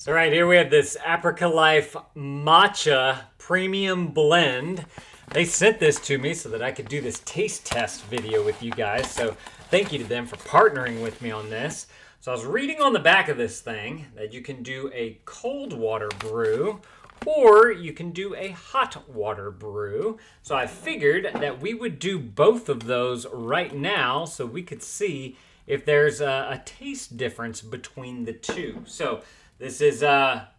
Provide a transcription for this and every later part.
So right here we have this Aprikalife Matcha Premium Blend. They sent this to me so that I could do this taste test video with you guys. So thank you to them for partnering with me on this. So I was reading on the back of this thing that you can do a cold water brew or you can do a hot water brew. So I figured that we would do both of those right now so we could see if there's a taste difference between the two. So this is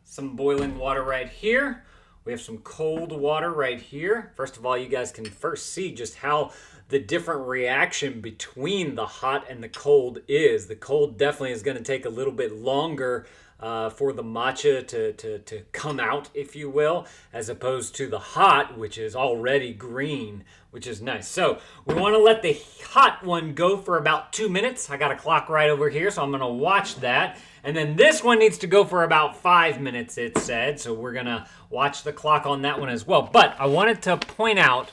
some boiling water right here. We have some cold water right here. First of all, you guys can first see just how the different reaction between the hot and the cold is. The cold definitely is going to take a little bit longer for the matcha to come out, if you will, as opposed to the hot, which is already green, which is nice. So we want to let the hot one go for about 2 minutes. I got a clock right over here, so I'm going to watch that. And then this one needs to go for about 5 minutes, it said. So we're going to watch the clock on that one as well. But I wanted to point out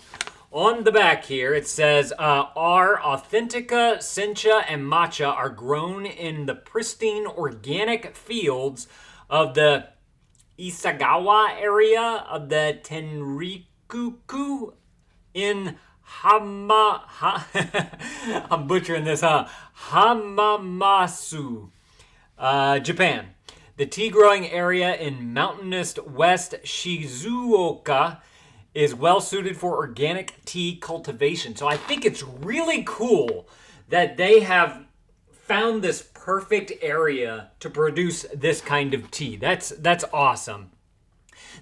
on the back here, it says, our Authentica, Sencha, and Matcha are grown in the pristine organic fields of the Isagawa area of the Tenrikuku in I'm butchering this, Hamamasu, Japan. The tea growing area in mountainous West Shizuoka is well suited for organic tea cultivation. So I think it's really cool that they have found this perfect area to produce this kind of tea. That's awesome.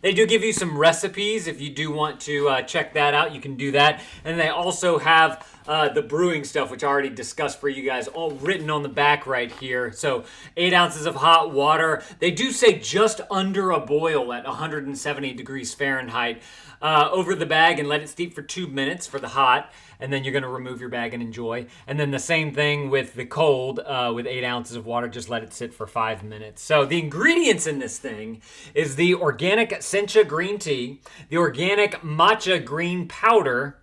They do give you some recipes if you do want to check that out. You can do that. And they also have the brewing stuff, which I already discussed for you guys, all written on the back right here. So 8 ounces of hot water. They do say just under a boil at 170 degrees Fahrenheit over the bag and let it steep for 2 minutes for the hot. And then you're going to remove your bag and enjoy. And then the same thing with the cold with 8 ounces of water. Just let it sit for 5 minutes. So the ingredients in this thing is the organic Sencha green tea, the organic matcha green powder,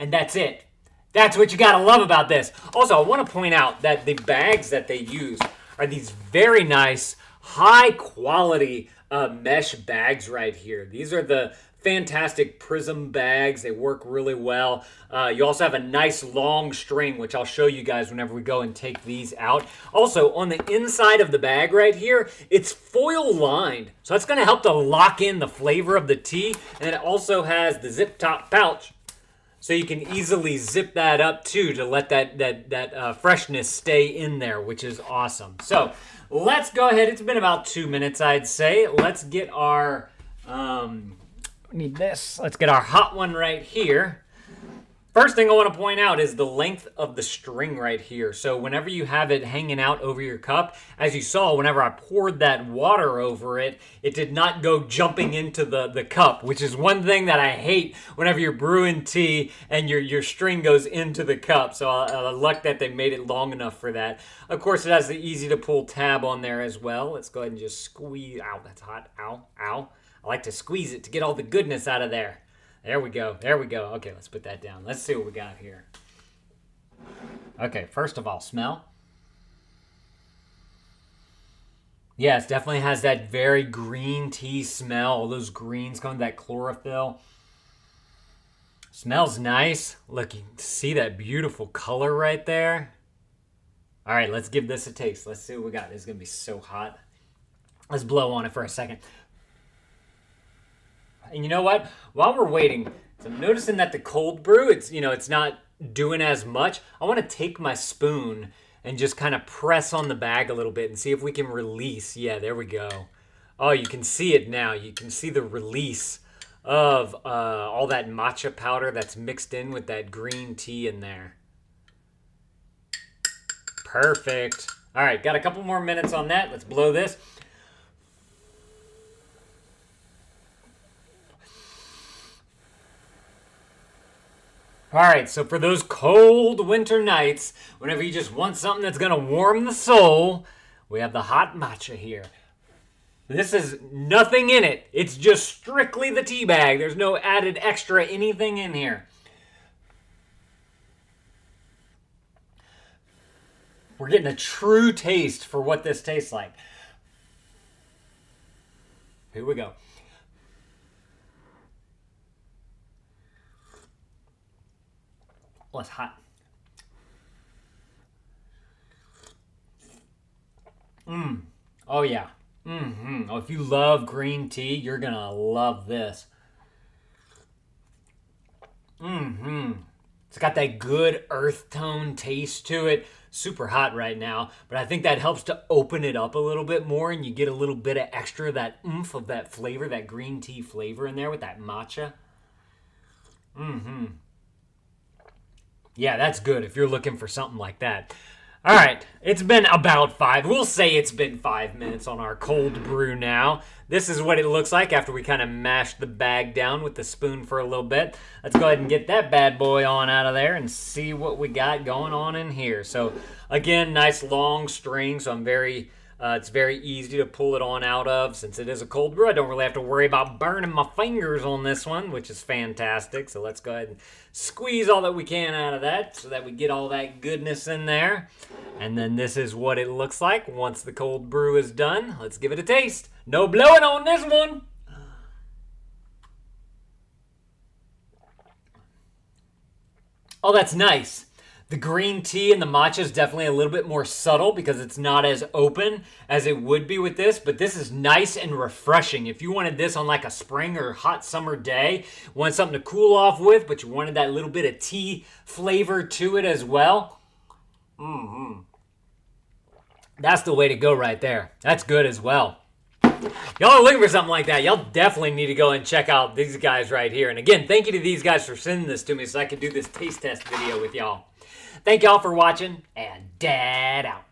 and that's it. That's what you got to love about this. Also, I want to point out that the bags that they use are these very nice, high quality mesh bags right here. These are the fantastic prism bags. They work really well. You also have a nice long string, which I'll show you guys whenever we go and take these out. Also, on the inside of the bag right here, it's foil lined. So that's going to help to lock in the flavor of the tea. And it also has the zip top pouch. So you can easily zip that up too to let that freshness stay in there, which is awesome. So let's go ahead. It's been about 2 minutes, I'd say. Let's get our... need this. Let's get our hot one right here. First thing I want to point out is the length of the string right here. So whenever you have it hanging out over your cup, as you saw, whenever I poured that water over it, it did not go jumping into the cup, which is one thing that I hate whenever you're brewing tea and your string goes into the cup. So I like that they made it long enough for that. Of course, it has the easy to pull tab on there as well. Let's go ahead and just squeeze. Ow, that's hot. Ow, ow. I like to squeeze it to get all the goodness out of there. There we go. There we go. Okay, let's put that down. Let's see what we got here. Okay, first of all, smell. Yes, definitely has that very green tea smell. All those greens coming, that chlorophyll. Smells nice. Look, you can see that beautiful color right there. All right, let's give this a taste. Let's see what we got. This is going to be so hot. Let's blow on it for a second. And you know what? While we're waiting, so I'm noticing that the cold brew, it's not doing as much. I want to take my spoon and just kind of press on the bag a little bit and see if we can release. Yeah, there we go. Oh, you can see it now. You can see the release of all that matcha powder that's mixed in with that green tea in there. Perfect. All right, got a couple more minutes on that. Let's blow this. All right, so for those cold winter nights, whenever you just want something that's going to warm the soul, we have the hot matcha here. This is nothing in it. It's just strictly the tea bag. There's no added extra anything in here. We're getting a true taste for what this tastes like. Here we go. Oh, it's hot. Oh, yeah. Oh, if you love green tea, you're going to love this. It's got that good earth tone taste to it. Super hot right now, but I think that helps to open it up a little bit more, and you get a little bit of extra that oomph of that flavor, that green tea flavor in there with that matcha. Yeah, that's good if you're looking for something like that. All right, it's been about we'll say it's been 5 minutes on our cold brew now. This is what it looks like after we kind of mashed the bag down with the spoon for a little bit. Let's go ahead and get that bad boy on out of there and see what we got going on in here. So again, nice long string, so it's very easy to pull it on out of. Since it is a cold brew, I don't really have to worry about burning my fingers on this one, which is fantastic. So let's go ahead and squeeze all that we can out of that so that we get all that goodness in there. And then this is what it looks like once the cold brew is done. Let's give it a taste. No blowing on this one. Oh, that's nice. The green tea and the matcha is definitely a little bit more subtle because it's not as open as it would be with this, but this is nice and refreshing. If you wanted this on like a spring or hot summer day, want something to cool off with, but you wanted that little bit of tea flavor to it as well, that's the way to go right there. That's good as well. Y'all are looking for something like that, y'all definitely need to go and check out these guys right here. And again, thank you to these guys for sending this to me so I could do this taste test video with y'all. Thank y'all for watching, and Dad out.